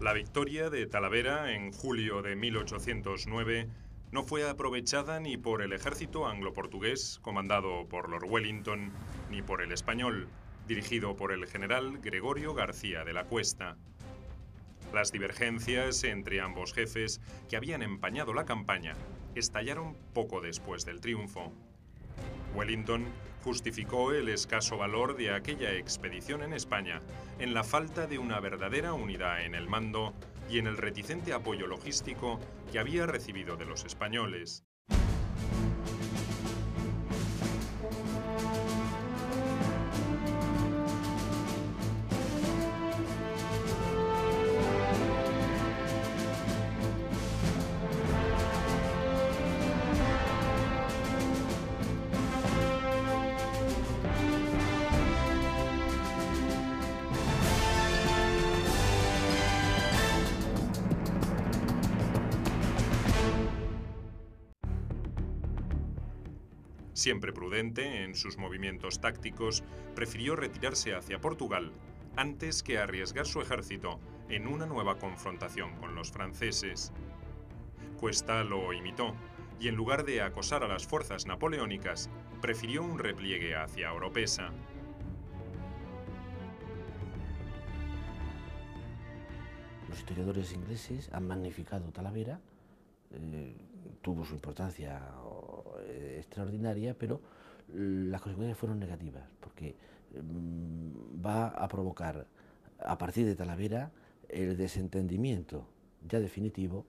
La victoria de Talavera en julio de 1809 no fue aprovechada ni por el ejército anglo-portugués, comandado por Lord Wellington, ni por el español, dirigido por el general Gregorio García de la Cuesta. Las divergencias entre ambos jefes, que habían empañado la campaña, estallaron poco después del triunfo. Wellington justificó el escaso valor de aquella expedición en España en la falta de una verdadera unidad en el mando y en el reticente apoyo logístico que había recibido de los españoles. Siempre prudente en sus movimientos tácticos, prefirió retirarse hacia Portugal antes que arriesgar su ejército en una nueva confrontación con los franceses. Cuesta lo imitó y en lugar de acosar a las fuerzas napoleónicas, prefirió un repliegue hacia Oropesa. Los historiadores ingleses han magnificado Talavera, tuvo su importancia extraordinaria, pero las consecuencias fueron negativas, porque va a provocar a partir de Talavera el desentendimiento ya definitivo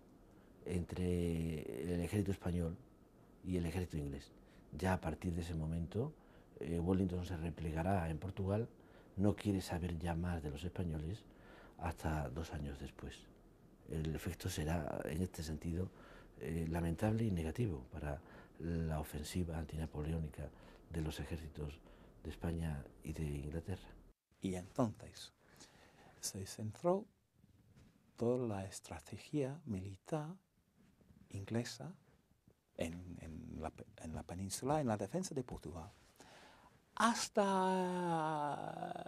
entre el ejército español y el ejército inglés. Ya a partir de ese momento Wellington se replegará en Portugal, no quiere saber ya más de los españoles hasta 2 años después. El efecto será, en este sentido, lamentable y negativo para la ofensiva antinapoleónica de los ejércitos de España y de Inglaterra. Y entonces se centró toda la estrategia militar inglesa en la península, en la defensa de Portugal, hasta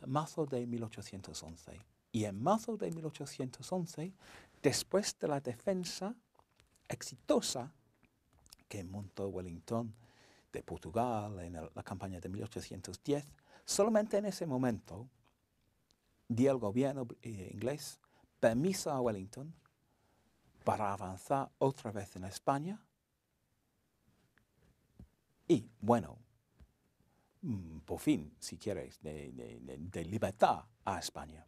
marzo de 1811. Y en marzo de 1811, después de la defensa exitosa que montó Wellington de Portugal en la campaña de 1810, solamente en ese momento dio el gobierno inglés permiso a Wellington para avanzar otra vez en España y, bueno, por fin, si quieres, de libertad a España.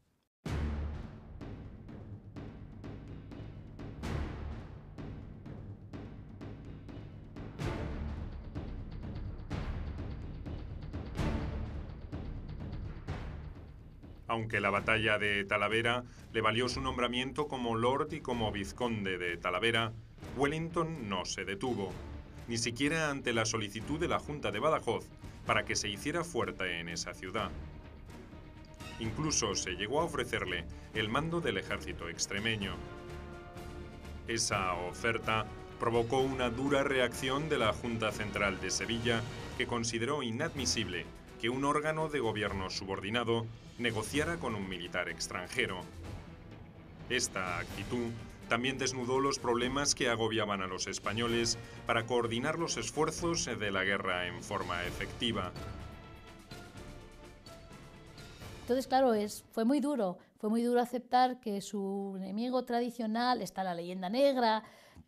Aunque la batalla de Talavera le valió su nombramiento como Lord y como Vizconde de Talavera, Wellington no se detuvo, ni siquiera ante la solicitud de la Junta de Badajoz para que se hiciera fuerte en esa ciudad. Incluso se llegó a ofrecerle el mando del ejército extremeño. Esa oferta provocó una dura reacción de la Junta Central de Sevilla, que consideró inadmisible que un órgano de gobierno subordinado negociara con un militar extranjero. Esta actitud también desnudó los problemas que agobiaban a los españoles para coordinar los esfuerzos de la guerra en forma efectiva. Entonces, claro, fue muy duro aceptar que su enemigo tradicional, está la leyenda negra,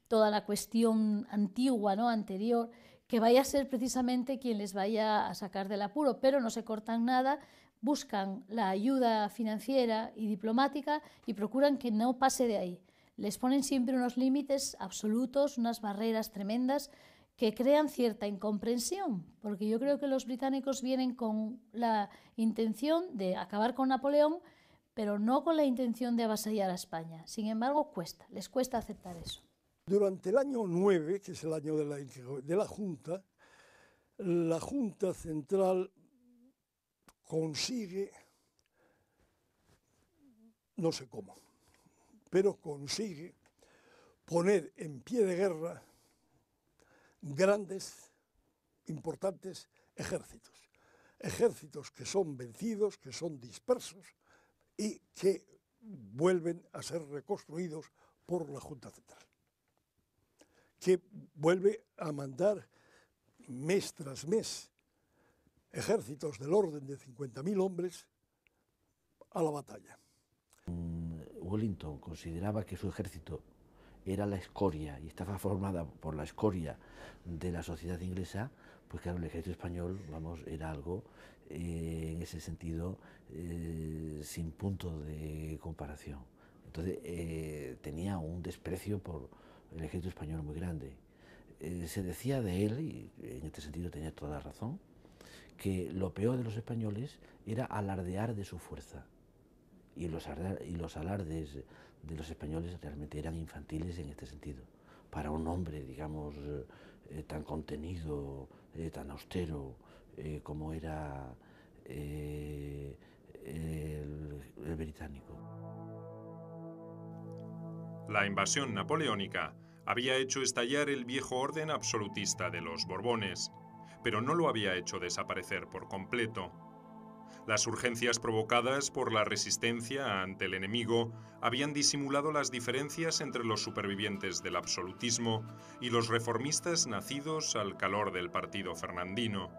toda la cuestión antigua, ¿no?, anterior, que vaya a ser precisamente quien les vaya a sacar del apuro, pero no se cortan nada, buscan la ayuda financiera y diplomática y procuran que no pase de ahí. Les ponen siempre unos límites absolutos, unas barreras tremendas que crean cierta incomprensión, porque yo creo que los británicos vienen con la intención de acabar con Napoleón, pero no con la intención de avasallar a España. Sin embargo, les cuesta aceptar eso. Durante el año 9, que es el año de la Junta Central consigue, no sé cómo, pero consigue poner en pie de guerra grandes, importantes ejércitos que son vencidos, que son dispersos y que vuelven a ser reconstruidos por la Junta Central, que vuelve a mandar mes tras mes ejércitos del orden de 50.000 hombres a la batalla. Wellington consideraba que su ejército era la escoria y estaba formada por la escoria de la sociedad inglesa, pues claro, el ejército español, vamos, era algo en ese sentido sin punto de comparación. Entonces tenía un desprecio por el ejército español muy grande. Se decía de él, y en este sentido tenía toda la razón, que lo peor de los españoles era alardear de su fuerza. Y los alardes de los españoles realmente eran infantiles en este sentido. Para un hombre, digamos, tan contenido, tan austero como era el británico. La invasión napoleónica había hecho estallar el viejo orden absolutista de los Borbones, pero no lo había hecho desaparecer por completo. Las urgencias provocadas por la resistencia ante el enemigo habían disimulado las diferencias entre los supervivientes del absolutismo y los reformistas nacidos al calor del partido fernandino.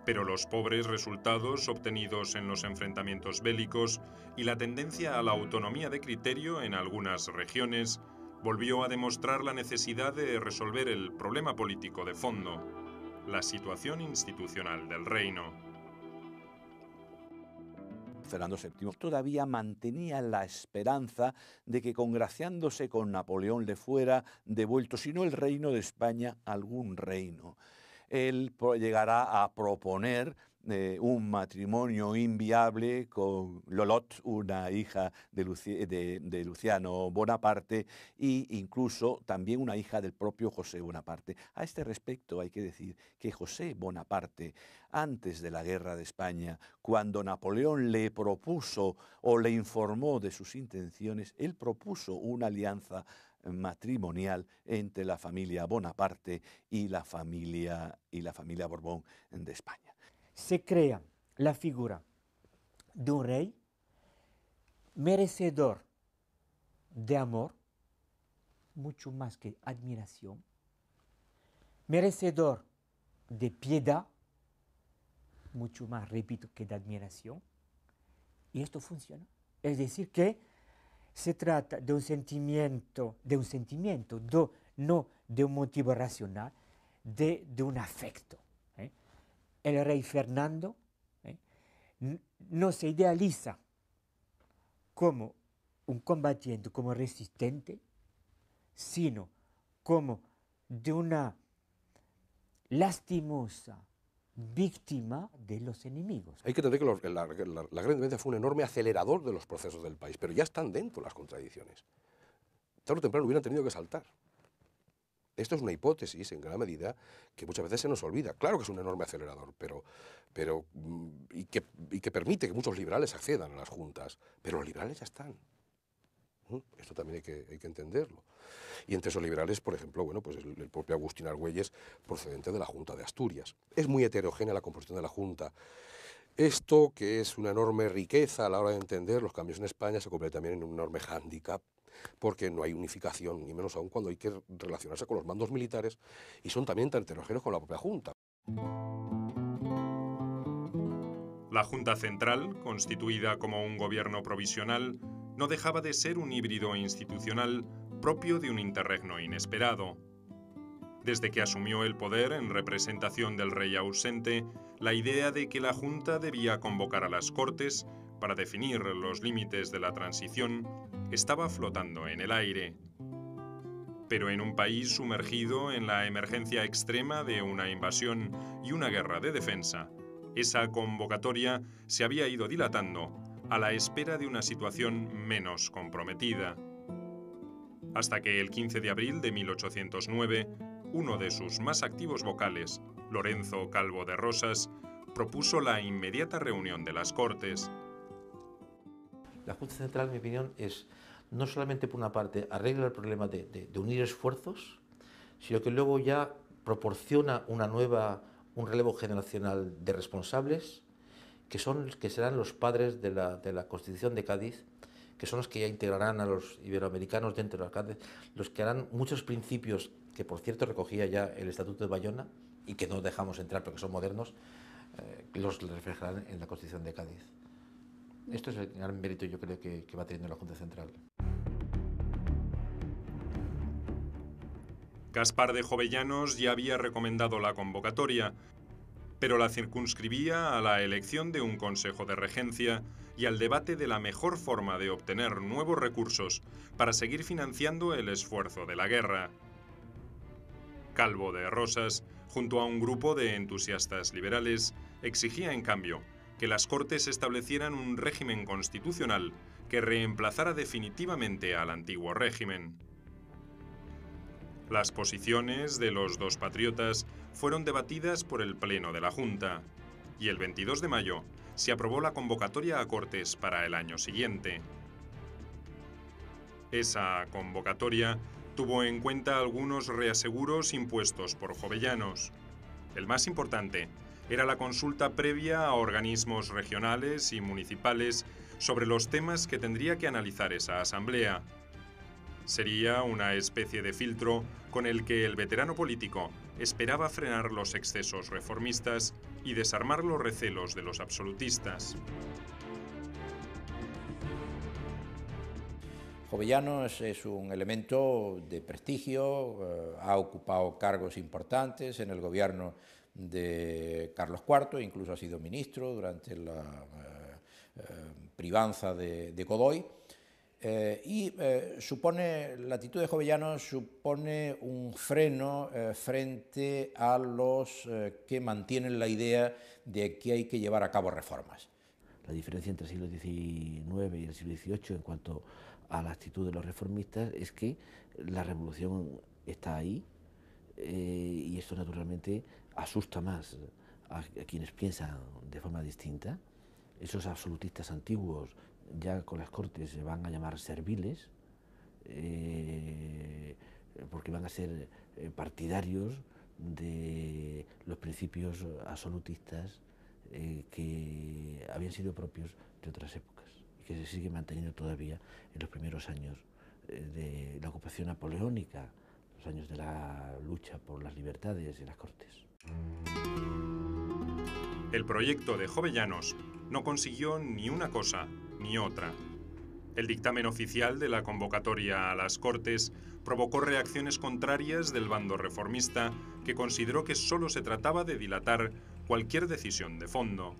Pero los pobres resultados obtenidos en los enfrentamientos bélicos y la tendencia a la autonomía de criterio en algunas regiones volvió a demostrar la necesidad de resolver el problema político de fondo, la situación institucional del reino. Fernando VII todavía mantenía la esperanza de que, congraciándose con Napoleón, le fuera devuelto, si no el reino de España, algún reino. Él llegará a proponer un matrimonio inviable con Lolot, una hija de Luciano Bonaparte, e incluso también una hija del propio José Bonaparte. A este respecto hay que decir que José Bonaparte, antes de la Guerra de España, cuando Napoleón le propuso o le informó de sus intenciones, él propuso una alianza matrimonial entre la familia Bonaparte y la familia Borbón de España. Se crea la figura de un rey merecedor de amor, mucho más que admiración, merecedor de piedad, mucho más, repito, que de admiración, y esto funciona. Es decir, que se trata de un sentimiento, no de un motivo racional, de un afecto. El rey Fernando no se idealiza como un combatiente, como resistente, sino como de una lastimosa víctima de los enemigos. Hay que entender que la Gran Independencia fue un enorme acelerador de los procesos del país, pero ya están dentro las contradicciones. Tarde o temprano hubieran tenido que saltar. Esto es una hipótesis, en gran medida, que muchas veces se nos olvida. Claro que es un enorme acelerador, y que permite que muchos liberales accedan a las juntas, pero los liberales ya están. Esto también hay que entenderlo. Y entre esos liberales, por ejemplo, bueno, pues el propio Agustín Argüelles, procedente de la Junta de Asturias. Es muy heterogénea la composición de la Junta. Esto, que es una enorme riqueza a la hora de entender los cambios en España, se convierte también en un enorme hándicap, porque no hay unificación, ni menos aún cuando hay que relacionarse con los mandos militares, y son también tan heterogéneos con la propia Junta. La Junta Central, constituida como un gobierno provisional, no dejaba de ser un híbrido institucional propio de un interregno inesperado. Desde que asumió el poder en representación del rey ausente, la idea de que la Junta debía convocar a las Cortes para definir los límites de la transición estaba flotando en el aire. Pero en un país sumergido en la emergencia extrema de una invasión y una guerra de defensa, esa convocatoria se había ido dilatando a la espera de una situación menos comprometida. Hasta que el 15 de abril de 1809, uno de sus más activos vocales, Lorenzo Calvo de Rosas, propuso la inmediata reunión de las Cortes. La Junta Central, en mi opinión, es no solamente por una parte arregla el problema de unir esfuerzos, sino que luego ya proporciona un relevo generacional de responsables que serán los padres de la Constitución de Cádiz, que son los que ya integrarán a los iberoamericanos dentro de los Cádiz, los que harán muchos principios que, por cierto, recogía ya el Estatuto de Bayona y que no dejamos entrar porque son modernos, los reflejarán en la Constitución de Cádiz. Esto es el gran mérito, yo creo, que va teniendo la Junta Central. Gaspar de Jovellanos ya había recomendado la convocatoria, pero la circunscribía a la elección de un Consejo de Regencia y al debate de la mejor forma de obtener nuevos recursos para seguir financiando el esfuerzo de la guerra. Calvo de Rosas, junto a un grupo de entusiastas liberales, exigía en cambio que las Cortes establecieran un régimen constitucional que reemplazara definitivamente al antiguo régimen. Las posiciones de los dos patriotas fueron debatidas por el Pleno de la Junta y el 22 de mayo se aprobó la convocatoria a Cortes para el año siguiente. Esa convocatoria tuvo en cuenta algunos reaseguros impuestos por Jovellanos. El más importante era la consulta previa a organismos regionales y municipales sobre los temas que tendría que analizar esa asamblea. Sería una especie de filtro con el que el veterano político esperaba frenar los excesos reformistas y desarmar los recelos de los absolutistas. Jovellanos es un elemento de prestigio, ha ocupado cargos importantes en el gobierno de Carlos IV, incluso ha sido ministro durante la privanza de Godoy, supone, la actitud de Jovellanos supone un freno frente a los que mantienen la idea de que hay que llevar a cabo reformas. La diferencia entre el siglo XIX y el siglo XVIII en cuanto a la actitud de los reformistas es que la revolución está ahí y esto naturalmente asusta más a quienes piensan de forma distinta. Esos absolutistas antiguos ya con las Cortes se van a llamar serviles porque van a ser partidarios de los principios absolutistas que habían sido propios de otras épocas y que se siguen manteniendo todavía en los primeros años de la ocupación napoleónica, los años de la lucha por las libertades en las Cortes. El proyecto de Jovellanos no consiguió ni una cosa ni otra. El dictamen oficial de la convocatoria a las Cortes provocó reacciones contrarias del bando reformista, que consideró que solo se trataba de dilatar cualquier decisión de fondo.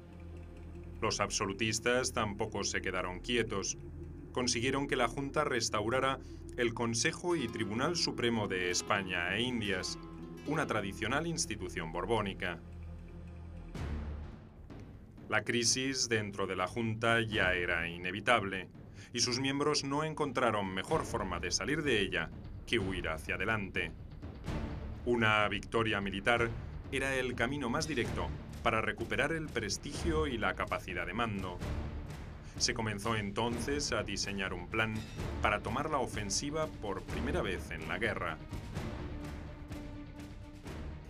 Los absolutistas tampoco se quedaron quietos. Consiguieron que la Junta restaurara el Consejo y Tribunal Supremo de España e Indias, una tradicional institución borbónica. La crisis dentro de la Junta ya era inevitable y sus miembros no encontraron mejor forma de salir de ella que huir hacia adelante. Una victoria militar era el camino más directo para recuperar el prestigio y la capacidad de mando. Se comenzó entonces a diseñar un plan para tomar la ofensiva por primera vez en la guerra.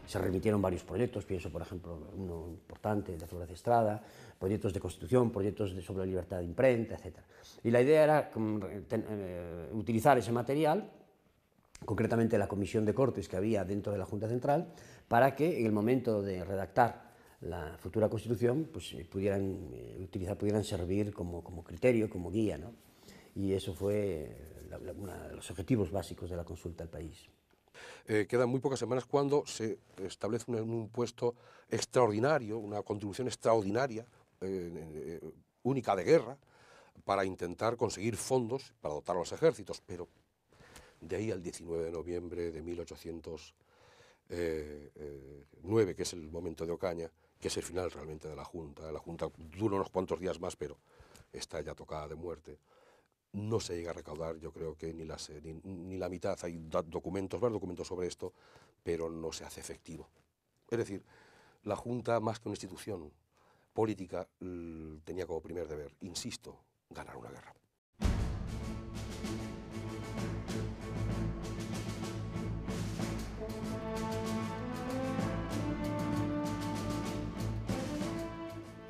Se remitieron varios proyectos, pienso por ejemplo uno importante de Flores de Estrada, proyectos de constitución, proyectos sobre la libertad de imprenta, etc. Y la idea era utilizar ese material, concretamente la comisión de Cortes que había dentro de la Junta Central, para que en el momento de redactar la futura Constitución pues, pudieran servir como criterio, como guía, ¿no? Y eso fue uno de los objetivos básicos de la consulta al país. Quedan muy pocas semanas cuando se establece un impuesto extraordinario, una contribución extraordinaria, única de guerra, para intentar conseguir fondos para dotar a los ejércitos, pero de ahí al 19 de noviembre de 1809, que es el momento de Ocaña, que es el final realmente de la Junta. La Junta dura unos cuantos días más, pero está ya tocada de muerte. No se llega a recaudar, yo creo que ni la mitad. Hay varios documentos sobre esto, pero no se hace efectivo. Es decir, la Junta, más que una institución política, tenía como primer deber, insisto, ganar una guerra.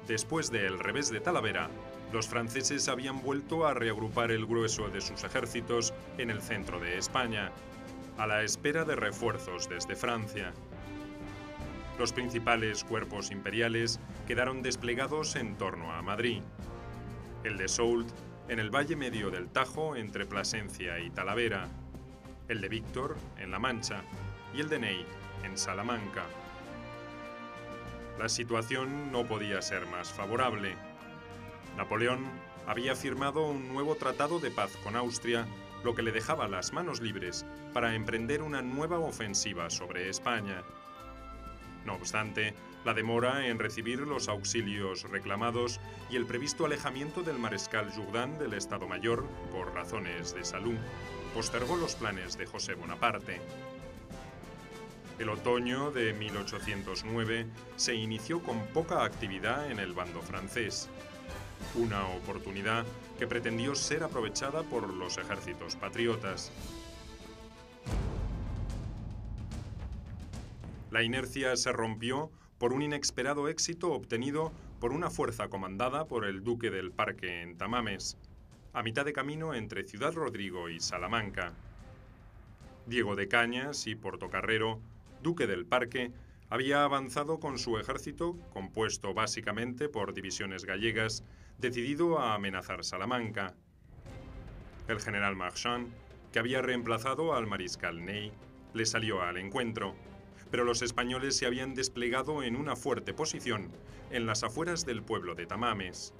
Después del revés de Talavera, Los franceses habían vuelto a reagrupar el grueso de sus ejércitos en el centro de España, a la espera de refuerzos desde Francia. Los principales cuerpos imperiales quedaron desplegados en torno a Madrid. El de Soult en el valle medio del Tajo entre Plasencia y Talavera, el de Víctor en La Mancha y el de Ney en Salamanca. La situación no podía ser más favorable. Napoleón había firmado un nuevo tratado de paz con Austria, lo que le dejaba las manos libres para emprender una nueva ofensiva sobre España. No obstante, la demora en recibir los auxilios reclamados y el previsto alejamiento del mariscal Jourdan del Estado Mayor, por razones de salud, postergó los planes de José Bonaparte. El otoño de 1809 se inició con poca actividad en el bando francés, una oportunidad que pretendió ser aprovechada por los ejércitos patriotas. La inercia se rompió por un inesperado éxito obtenido por una fuerza comandada por el duque del Parque en Tamames, a mitad de camino entre Ciudad Rodrigo y Salamanca. Diego de Cañas y Portocarrero, duque del Parque, había avanzado con su ejército, compuesto básicamente por divisiones gallegas, decidido a amenazar Salamanca. El general Marchand, que había reemplazado al mariscal Ney, le salió al encuentro, pero los españoles se habían desplegado en una fuerte posición en las afueras del pueblo de Tamames.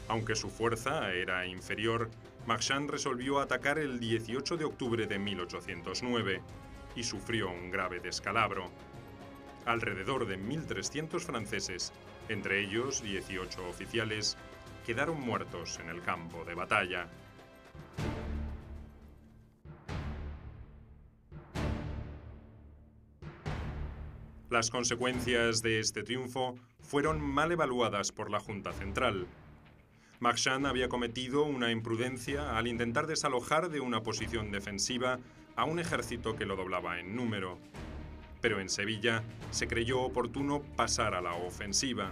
Aunque su fuerza era inferior, Marchand resolvió atacar el 18 de octubre de 1809 y sufrió un grave descalabro. Alrededor de 1.300 franceses, entre ellos 18 oficiales, quedaron muertos en el campo de batalla. Las consecuencias de este triunfo fueron mal evaluadas por la Junta Central. Marchand había cometido una imprudencia al intentar desalojar de una posición defensiva a un ejército que lo doblaba en número. Pero en Sevilla se creyó oportuno pasar a la ofensiva.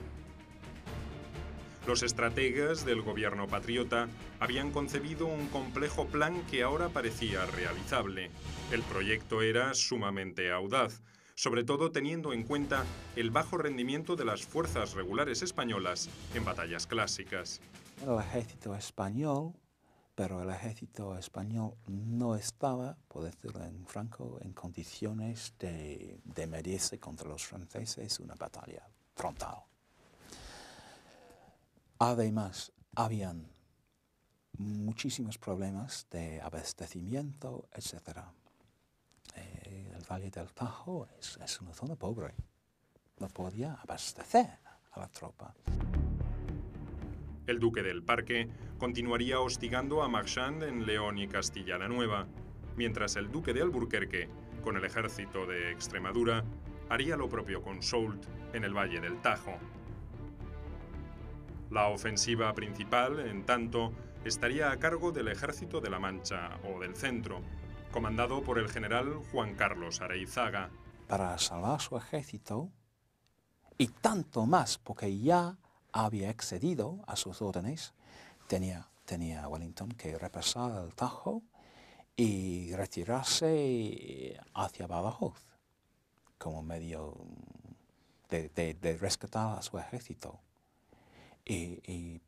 Los estrategas del gobierno patriota habían concebido un complejo plan que ahora parecía realizable. El proyecto era sumamente audaz, sobre todo teniendo en cuenta el bajo rendimiento de las fuerzas regulares españolas en batallas clásicas. El ejército español, pero el ejército español no estaba, por decirlo en franco, en condiciones de medirse contra los franceses una batalla frontal. Además, habían muchísimos problemas de abastecimiento, etc. El Valle del Tajo es una zona pobre. No podía abastecer a la tropa. El duque del Parque continuaría hostigando a Marchand en León y Castilla la Nueva, mientras el duque de Alburquerque, con el ejército de Extremadura, haría lo propio con Soult en el Valle del Tajo. La ofensiva principal, en tanto, estaría a cargo del ejército de la Mancha o del Centro, comandado por el general Juan Carlos Areizaga. Para salvar su ejército, y tanto más porque ya había excedido a sus órdenes, tenía Wellington que repasar el Tajo y retirarse hacia Badajoz como medio de rescatar a su ejército. Y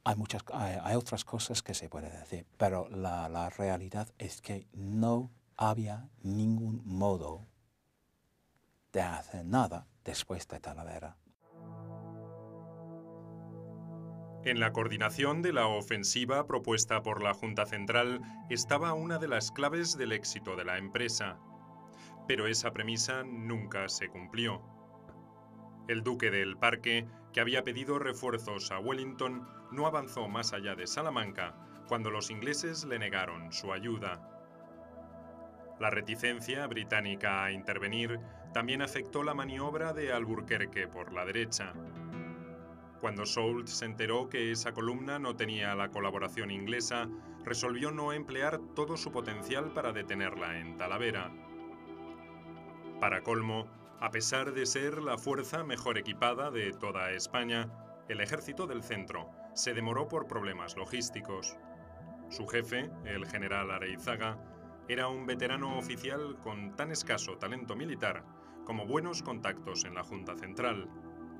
hay otras cosas que se puede decir, pero la realidad es que no había ningún modo de hacer nada después de Talavera. En la coordinación de la ofensiva propuesta por la Junta Central estaba una de las claves del éxito de la empresa, pero esa premisa nunca se cumplió. El duque del Parque, que había pedido refuerzos a Wellington, no avanzó más allá de Salamanca cuando los ingleses le negaron su ayuda. La reticencia británica a intervenir también afectó la maniobra de Alburquerque por la derecha. Cuando Soult se enteró que esa columna no tenía la colaboración inglesa, resolvió no emplear todo su potencial para detenerla en Talavera. Para colmo, a pesar de ser la fuerza mejor equipada de toda España, el Ejército del Centro se demoró por problemas logísticos. Su jefe, el general Areizaga, era un veterano oficial con tan escaso talento militar como buenos contactos en la Junta Central,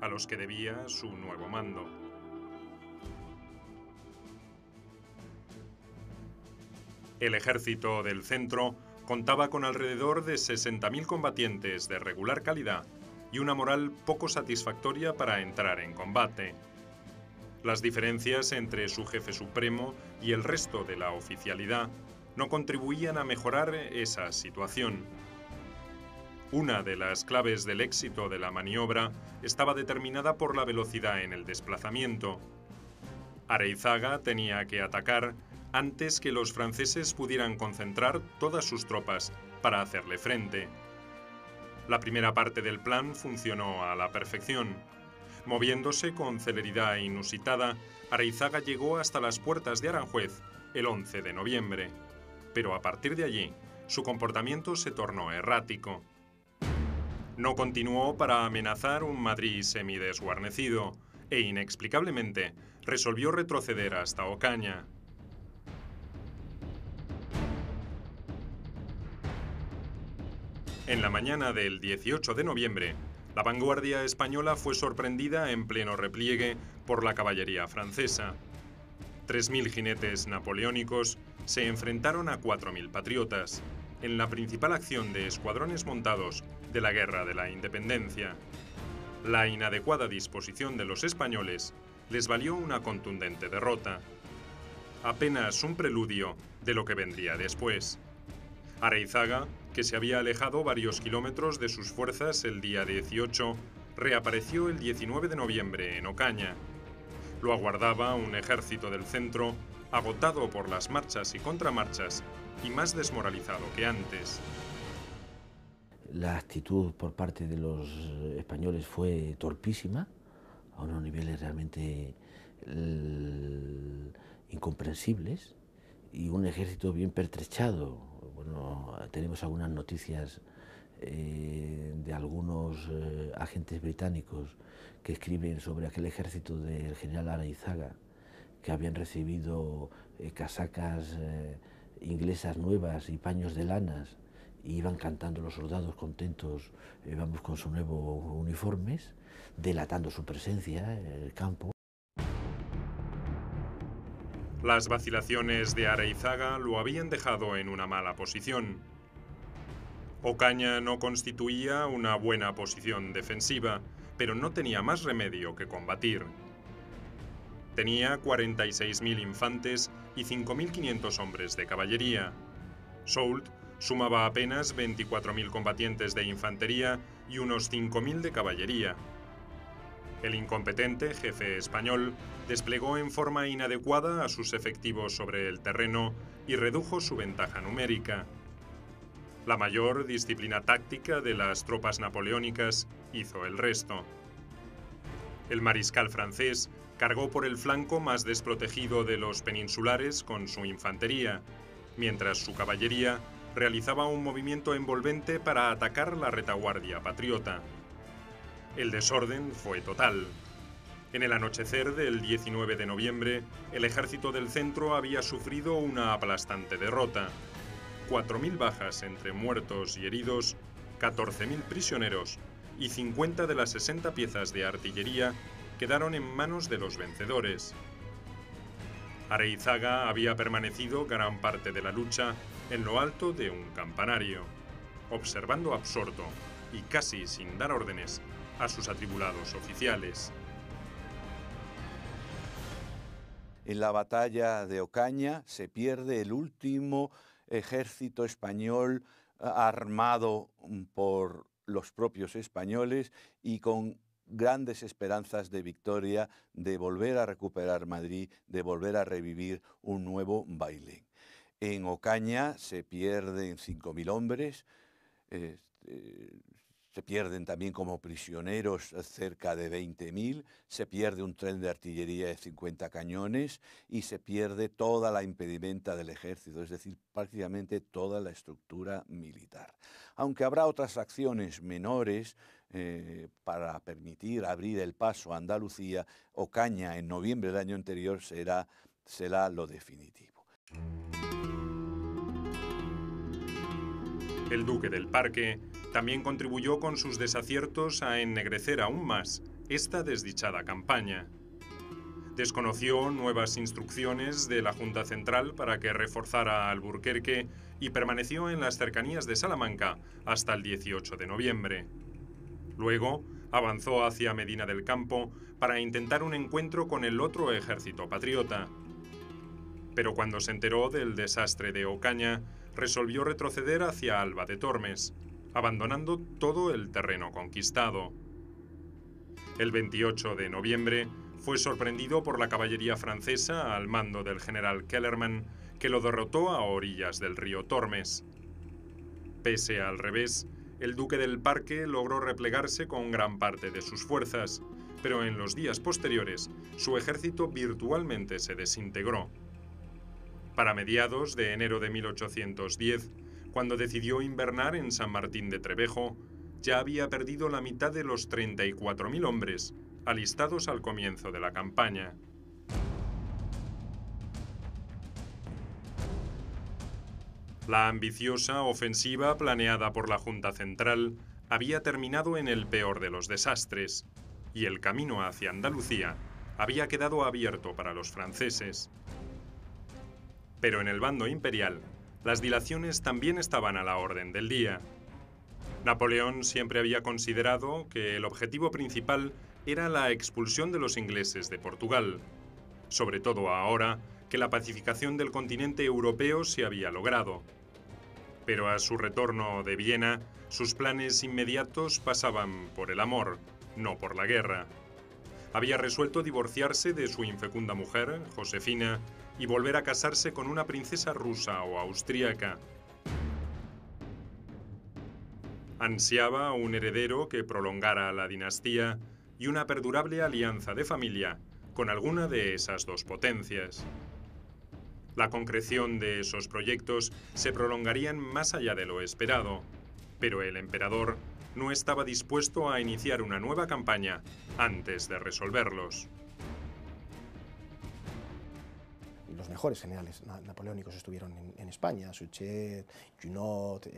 a los que debía su nuevo mando. El Ejército del Centro contaba con alrededor de 60.000 combatientes de regular calidad y una moral poco satisfactoria para entrar en combate. Las diferencias entre su jefe supremo y el resto de la oficialidad no contribuían a mejorar esa situación. Una de las claves del éxito de la maniobra estaba determinada por la velocidad en el desplazamiento. Areizaga tenía que atacar antes que los franceses pudieran concentrar todas sus tropas para hacerle frente. La primera parte del plan funcionó a la perfección. Moviéndose con celeridad inusitada, Areizaga llegó hasta las puertas de Aranjuez el 11 de noviembre. Pero a partir de allí, su comportamiento se tornó errático. No continuó para amenazar un Madrid semidesguarnecido e, inexplicablemente, resolvió retroceder hasta Ocaña. En la mañana del 18 de noviembre, la vanguardia española fue sorprendida en pleno repliegue por la caballería francesa. 3.000 jinetes napoleónicos se enfrentaron a 4.000 patriotas, en la principal acción de escuadrones montados de la Guerra de la Independencia. La inadecuada disposición de los españoles les valió una contundente derrota. Apenas un preludio de lo que vendría después. Areizaga, que se había alejado varios kilómetros de sus fuerzas el día 18, reapareció el 19 de noviembre en Ocaña. Lo aguardaba un ejército del centro, agotado por las marchas y contramarchas y más desmoralizado que antes. La actitud por parte de los españoles fue torpísima, a unos niveles realmente incomprensibles, y un ejército bien pertrechado. Bueno, tenemos algunas noticias de algunos agentes británicos que escriben sobre aquel ejército del general Areizaga, que habían recibido casacas inglesas nuevas y paños de lanas, y iban cantando los soldados contentos, vamos con sus nuevos uniformes, delatando su presencia en el campo. Las vacilaciones de Areizaga lo habían dejado en una mala posición. Ocaña no constituía una buena posición defensiva, pero no tenía más remedio que combatir. Tenía 46.000 infantes y 5.500 hombres de caballería. Soult sumaba apenas 24.000 combatientes de infantería y unos 5.000 de caballería. El incompetente jefe español desplegó en forma inadecuada a sus efectivos sobre el terreno y redujo su ventaja numérica. La mayor disciplina táctica de las tropas napoleónicas hizo el resto. El mariscal francés cargó por el flanco más desprotegido de los peninsulares con su infantería, mientras su caballería realizaba un movimiento envolvente para atacar la retaguardia patriota. El desorden fue total. En el anochecer del 19 de noviembre, el ejército del centro había sufrido una aplastante derrota. 4.000 bajas entre muertos y heridos, 14.000 prisioneros y 50 de las 60 piezas de artillería quedaron en manos de los vencedores. Areizaga había permanecido gran parte de la lucha en lo alto de un campanario, observando absorto y casi sin dar órdenes a sus atribulados oficiales. En la batalla de Ocaña se pierde el último ejército español armado por los propios españoles y con grandes esperanzas de victoria, de volver a recuperar Madrid, de volver a revivir un nuevo baile. En Ocaña se pierden 5.000 hombres, se pierden también como prisioneros cerca de 20.000, se pierde un tren de artillería de 50 cañones y se pierde toda la impedimenta del ejército, es decir, prácticamente toda la estructura militar. Aunque habrá otras acciones menores para permitir abrir el paso a Andalucía, Ocaña en noviembre del año anterior será lo definitivo. El duque del Parque también contribuyó con sus desaciertos a ennegrecer aún más esta desdichada campaña. Desconoció nuevas instrucciones de la Junta Central para que reforzara Alburquerque y permaneció en las cercanías de Salamanca hasta el 18 de noviembre. Luego avanzó hacia Medina del Campo para intentar un encuentro con el otro ejército patriota. Pero cuando se enteró del desastre de Ocaña, resolvió retroceder hacia Alba de Tormes, abandonando todo el terreno conquistado. El 28 de noviembre fue sorprendido por la caballería francesa al mando del general Kellerman, que lo derrotó a orillas del río Tormes. Pese al revés, el duque del Parque logró replegarse con gran parte de sus fuerzas, pero en los días posteriores su ejército virtualmente se desintegró. Para mediados de enero de 1810, cuando decidió invernar en San Martín de Trevejo, ya había perdido la mitad de los 34.000 hombres alistados al comienzo de la campaña. La ambiciosa ofensiva planeada por la Junta Central había terminado en el peor de los desastres, y el camino hacia Andalucía había quedado abierto para los franceses. Pero en el bando imperial, las dilaciones también estaban a la orden del día. Napoleón siempre había considerado que el objetivo principal era la expulsión de los ingleses de Portugal, sobre todo ahora que la pacificación del continente europeo se había logrado. Pero a su retorno de Viena, sus planes inmediatos pasaban por el amor, no por la guerra. Había resuelto divorciarse de su infecunda mujer, Josefina, y volver a casarse con una princesa rusa o austríaca. Ansiaba un heredero que prolongara la dinastía y una perdurable alianza de familia con alguna de esas dos potencias. La concreción de esos proyectos se prolongarían más allá de lo esperado, pero el emperador no estaba dispuesto a iniciar una nueva campaña antes de resolverlos. Los mejores generales napoleónicos estuvieron en España: Suchet, Junot,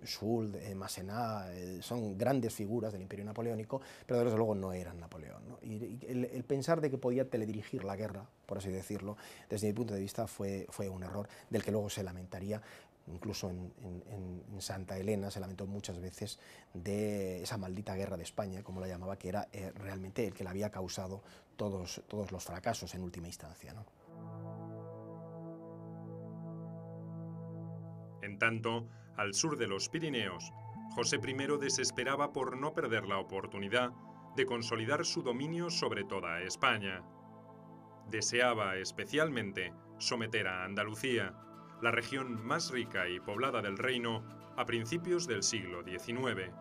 Soult, Masséna, son grandes figuras del imperio napoleónico, pero desde luego no eran Napoleón, ¿no? Y el pensar de que podía teledirigir la guerra, por así decirlo, desde mi punto de vista fue un error del que luego se lamentaría. Incluso en Santa Elena se lamentó muchas veces de esa maldita guerra de España, como la llamaba, que era realmente el que le había causado todos los fracasos en última instancia, ¿no? En tanto, al sur de los Pirineos, José I desesperaba por no perder la oportunidad de consolidar su dominio sobre toda España. Deseaba especialmente someter a Andalucía, la región más rica y poblada del reino, a principios del siglo XIX.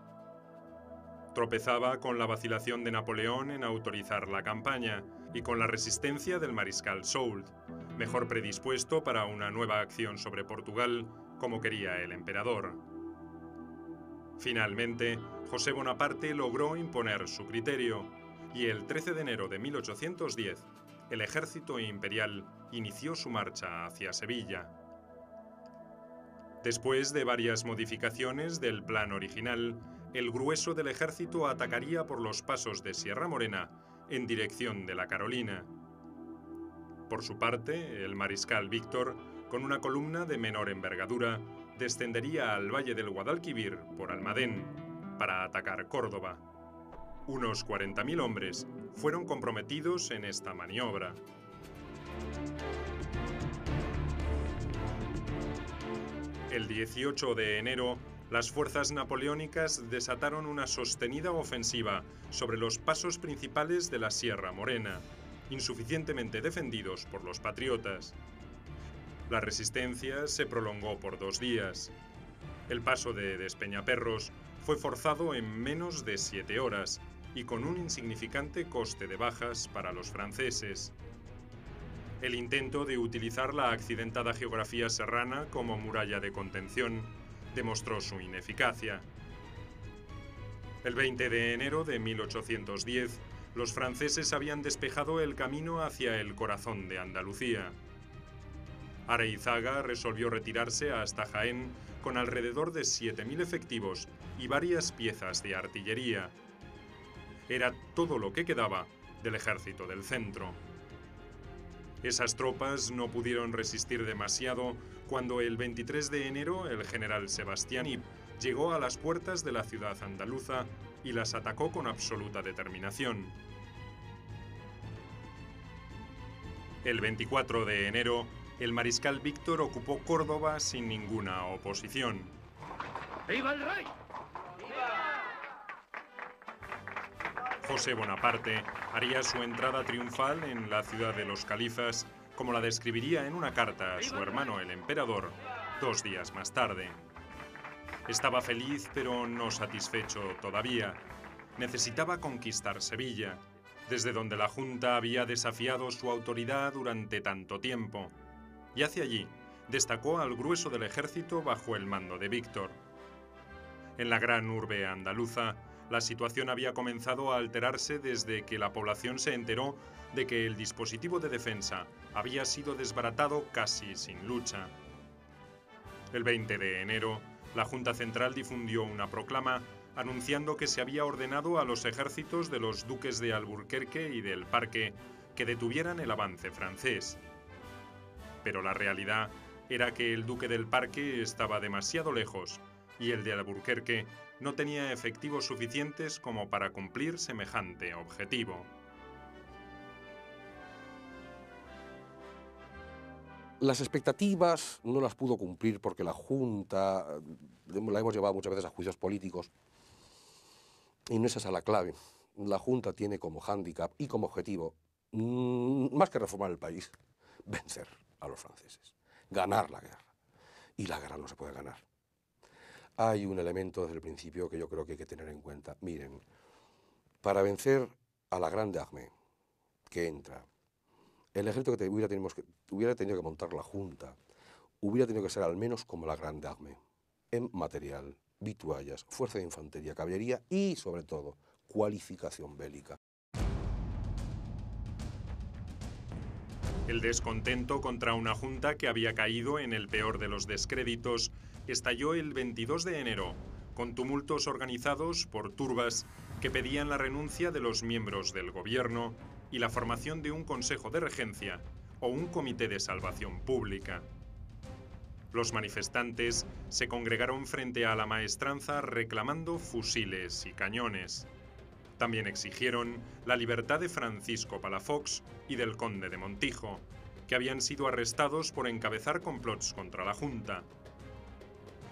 Tropezaba con la vacilación de Napoleón en autorizar la campaña y con la resistencia del mariscal Soult, mejor predispuesto para una nueva acción sobre Portugal, como quería el emperador. Finalmente, José Bonaparte logró imponer su criterio y el 13 de enero de 1810, el ejército imperial inició su marcha hacia Sevilla. Después de varias modificaciones del plan original, el grueso del ejército atacaría por los pasos de Sierra Morena en dirección de la Carolina. Por su parte, el mariscal Víctor, con una columna de menor envergadura, descendería al valle del Guadalquivir por Almadén para atacar Córdoba. Unos 40.000 hombres fueron comprometidos en esta maniobra. El 18 de enero, las fuerzas napoleónicas desataron una sostenida ofensiva sobre los pasos principales de la Sierra Morena, insuficientemente defendidos por los patriotas. La resistencia se prolongó por 2 días. El paso de Despeñaperros fue forzado en menos de 7 horas y con un insignificante coste de bajas para los franceses. El intento de utilizar la accidentada geografía serrana como muralla de contención demostró su ineficacia. El 20 de enero de 1810, los franceses habían despejado el camino hacia el corazón de Andalucía. Areizaga resolvió retirarse hasta Jaén con alrededor de 7.000 efectivos y varias piezas de artillería. Era todo lo que quedaba del ejército del centro. Esas tropas no pudieron resistir demasiado cuando el 23 de enero el general Sebastiani llegó a las puertas de la ciudad andaluza y las atacó con absoluta determinación. El 24 de enero, el mariscal Víctor ocupó Córdoba sin ninguna oposición. ¡Viva el rey! José Bonaparte haría su entrada triunfal en la ciudad de los califas, como la describiría en una carta a su hermano el emperador 2 días más tarde. Estaba feliz, pero no satisfecho todavía. Necesitaba conquistar Sevilla, desde donde la Junta había desafiado su autoridad durante tanto tiempo, y hacia allí destacó al grueso del ejército bajo el mando de Víctor. En la gran urbe andaluza, la situación había comenzado a alterarse desde que la población se enteró de que el dispositivo de defensa había sido desbaratado casi sin lucha. El 20 de enero, la Junta Central difundió una proclama anunciando que se había ordenado a los ejércitos de los duques de Alburquerque y del Parque que detuvieran el avance francés. Pero la realidad era que el duque del Parque estaba demasiado lejos y el de Alburquerque no tenía efectivos suficientes como para cumplir semejante objetivo. Las expectativas no las pudo cumplir porque la Junta, la hemos llevado muchas veces a juicios políticos, y no es esa la clave. La Junta tiene como hándicap y como objetivo, más que reformar el país, vencer a los franceses, ganar la guerra. Y la guerra no se puede ganar. Hay un elemento desde el principio que yo creo que hay que tener en cuenta. Miren, para vencer a la Grande Armée que entra, el ejército que hubiera tenido que montar la Junta hubiera tenido que ser al menos como la Grande Armée, en material, vituallas, fuerza de infantería, caballería y, sobre todo, cualificación bélica. El descontento contra una junta que había caído en el peor de los descréditos estalló el 22 de enero, con tumultos organizados por turbas que pedían la renuncia de los miembros del gobierno y la formación de un consejo de regencia o un comité de salvación pública. Los manifestantes se congregaron frente a la maestranza reclamando fusiles y cañones. También exigieron la libertad de Francisco Palafox y del conde de Montijo, que habían sido arrestados por encabezar complots contra la Junta.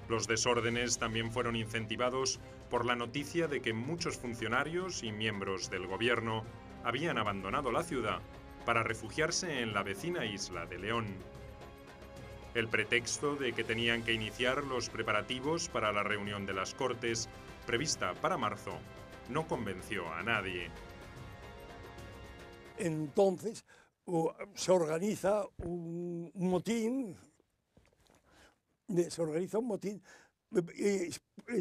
Los desórdenes también fueron incentivados por la noticia de que muchos funcionarios y miembros del gobierno habían abandonado la ciudad para refugiarse en la vecina isla de León. El pretexto de que tenían que iniciar los preparativos para la reunión de las Cortes, prevista para marzo, no convenció a nadie. Entonces se organiza un motín,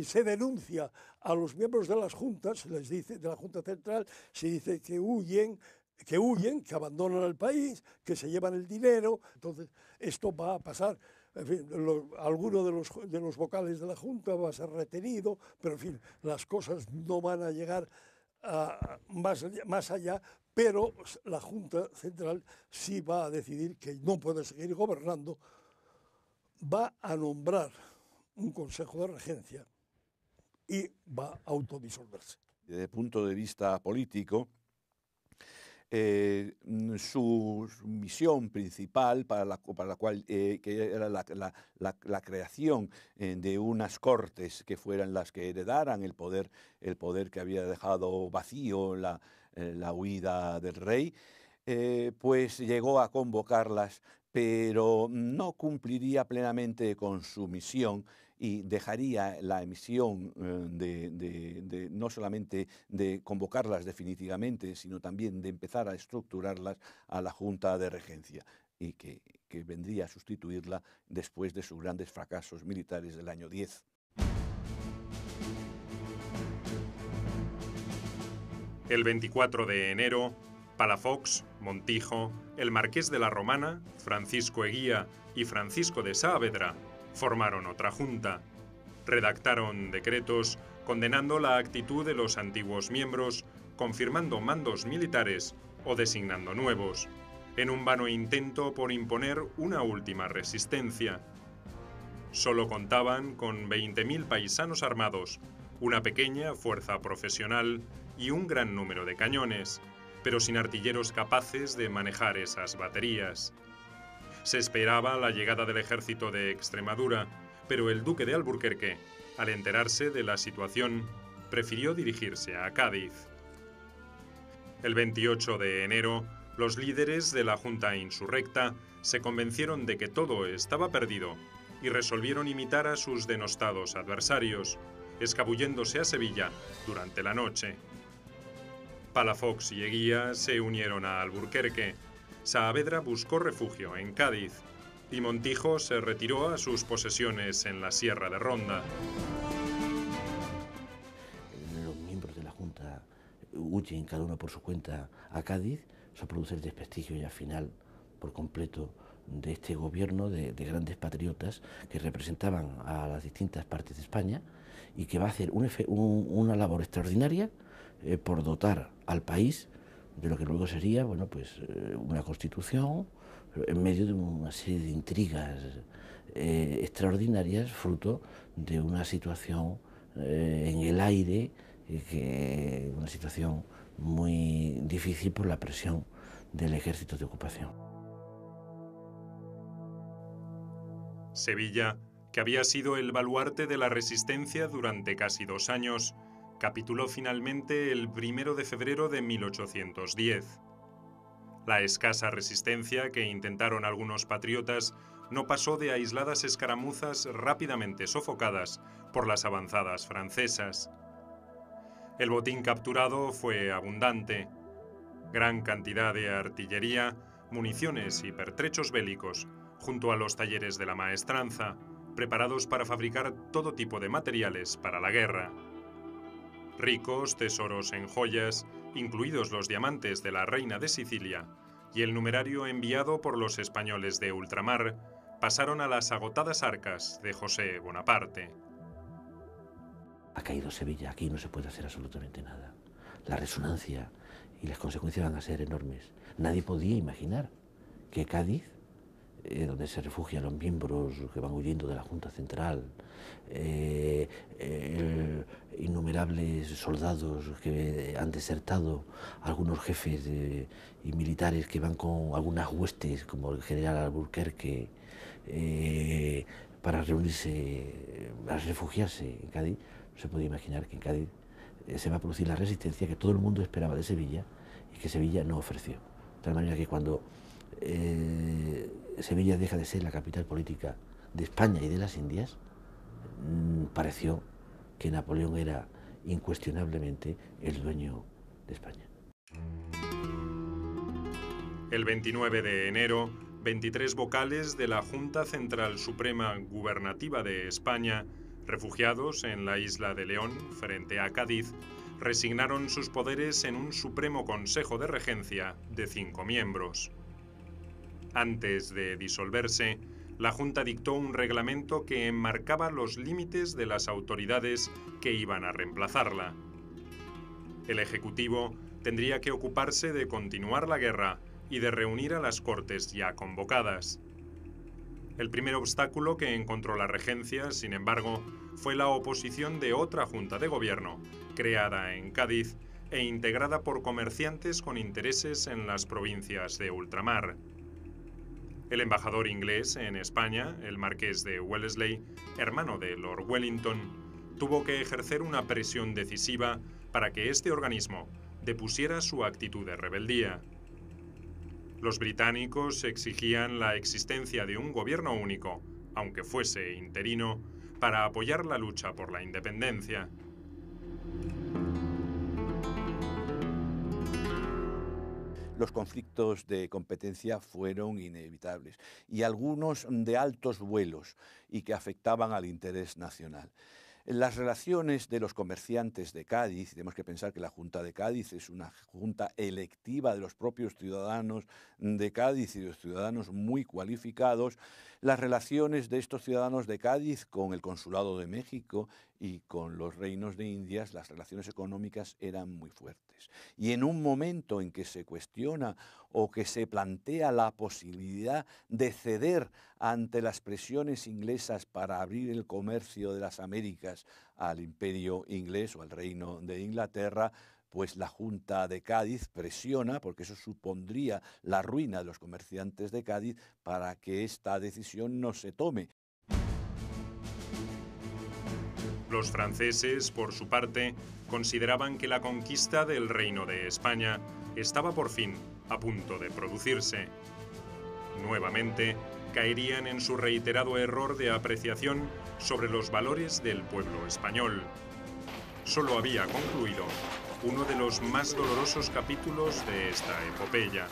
se denuncia a los miembros de las juntas, les dice, de la Junta Central, se dice que huyen, que abandonan el país, que se llevan el dinero. Entonces esto va a pasar. En fin, alguno de los vocales de la Junta va a ser retenido, pero en fin, las cosas no van a llegar más allá, pero la Junta Central sí va a decidir que no puede seguir gobernando, va a nombrar un consejo de regencia y va a autodisolverse. Desde el punto de vista político, su misión principal para la cual que era la creación de unas cortes que fueran las que heredaran el poder que había dejado vacío la huida del rey, pues llegó a convocarlas, pero no cumpliría plenamente con su misión y dejaría la emisión no solamente de convocarlas definitivamente, sino también de empezar a estructurarlas a la Junta de Regencia, y que vendría a sustituirla después de sus grandes fracasos militares del año 10. El 24 de enero, Palafox, Montijo, el marqués de la Romana, Francisco Eguía y Francisco de Saavedra formaron otra junta. Redactaron decretos condenando la actitud de los antiguos miembros, confirmando mandos militares o designando nuevos, en un vano intento por imponer una última resistencia. Solo contaban con 20.000 paisanos armados, una pequeña fuerza profesional y un gran número de cañones, pero sin artilleros capaces de manejar esas baterías. Se esperaba la llegada del ejército de Extremadura, pero el duque de Alburquerque, al enterarse de la situación, prefirió dirigirse a Cádiz. El 28 de enero, los líderes de la Junta Insurrecta se convencieron de que todo estaba perdido y resolvieron imitar a sus denostados adversarios, escabulléndose a Sevilla durante la noche. Palafox y Eguía se unieron a Alburquerque, Saavedra buscó refugio en Cádiz y Montijo se retiró a sus posesiones en la Sierra de Ronda. Los miembros de la Junta huyen cada uno por su cuenta a Cádiz, eso produce el desprestigio ya final por completo de este gobierno de grandes patriotas que representaban a las distintas partes de España y que va a hacer una labor extraordinaria por dotar al país de lo que luego sería, bueno, pues una constitución en medio de una serie de intrigas extraordinarias, fruto de una situación en el aire, una situación muy difícil por la presión del ejército de ocupación. Sevilla, que había sido el baluarte de la resistencia durante casi 2 años, capituló finalmente el 1 de febrero de 1810. La escasa resistencia que intentaron algunos patriotas no pasó de aisladas escaramuzas rápidamente sofocadas por las avanzadas francesas. El botín capturado fue abundante. Gran cantidad de artillería, municiones y pertrechos bélicos, junto a los talleres de la maestranza, preparados para fabricar todo tipo de materiales para la guerra. Ricos tesoros en joyas, incluidos los diamantes de la reina de Sicilia, y el numerario enviado por los españoles de ultramar, pasaron a las agotadas arcas de José Bonaparte. Ha caído Sevilla, aquí no se puede hacer absolutamente nada. La resonancia y las consecuencias van a ser enormes. Nadie podía imaginar que Cádiz, donde se refugian los miembros que van huyendo de la Junta Central, innumerables soldados que han desertado, algunos jefes y militares que van con algunas huestes, como el general Alburquerque, para reunirse, para refugiarse en Cádiz. No se podía imaginar que en Cádiz se va a producir la resistencia que todo el mundo esperaba de Sevilla y que Sevilla no ofreció. De tal manera que cuando Sevilla deja de ser la capital política de España y de las Indias, pareció que Napoleón era incuestionablemente el dueño de España. El 29 de enero, 23 vocales de la Junta Central Suprema Gubernativa de España, refugiados en la isla de León, frente a Cádiz, resignaron sus poderes en un Supremo Consejo de Regencia de 5 miembros. Antes de disolverse, la Junta dictó un reglamento que enmarcaba los límites de las autoridades que iban a reemplazarla. El Ejecutivo tendría que ocuparse de continuar la guerra y de reunir a las Cortes ya convocadas. El primer obstáculo que encontró la regencia, sin embargo, fue la oposición de otra Junta de Gobierno, creada en Cádiz e integrada por comerciantes con intereses en las provincias de ultramar. El embajador inglés en España, el marqués de Wellesley, hermano de Lord Wellington, tuvo que ejercer una presión decisiva para que este organismo depusiera su actitud de rebeldía. Los británicos exigían la existencia de un gobierno único, aunque fuese interino, para apoyar la lucha por la independencia. Los conflictos de competencia fueron inevitables y algunos de altos vuelos y que afectaban al interés nacional. Las relaciones de los comerciantes de Cádiz, tenemos que pensar que la Junta de Cádiz es una junta electiva de los propios ciudadanos de Cádiz y de los ciudadanos muy cualificados, las relaciones de estos ciudadanos de Cádiz con el Consulado de México y con los reinos de Indias, las relaciones económicas eran muy fuertes. Y en un momento en que se cuestiona o que se plantea la posibilidad de ceder ante las presiones inglesas para abrir el comercio de las Américas al imperio inglés o al reino de Inglaterra, pues la Junta de Cádiz presiona, porque eso supondría la ruina de los comerciantes de Cádiz, para que esta decisión no se tome. Los franceses, por su parte, consideraban que la conquista del Reino de España estaba por fin a punto de producirse. Nuevamente, caerían en su reiterado error de apreciación sobre los valores del pueblo español. Solo había concluido uno de los más dolorosos capítulos de esta epopeya.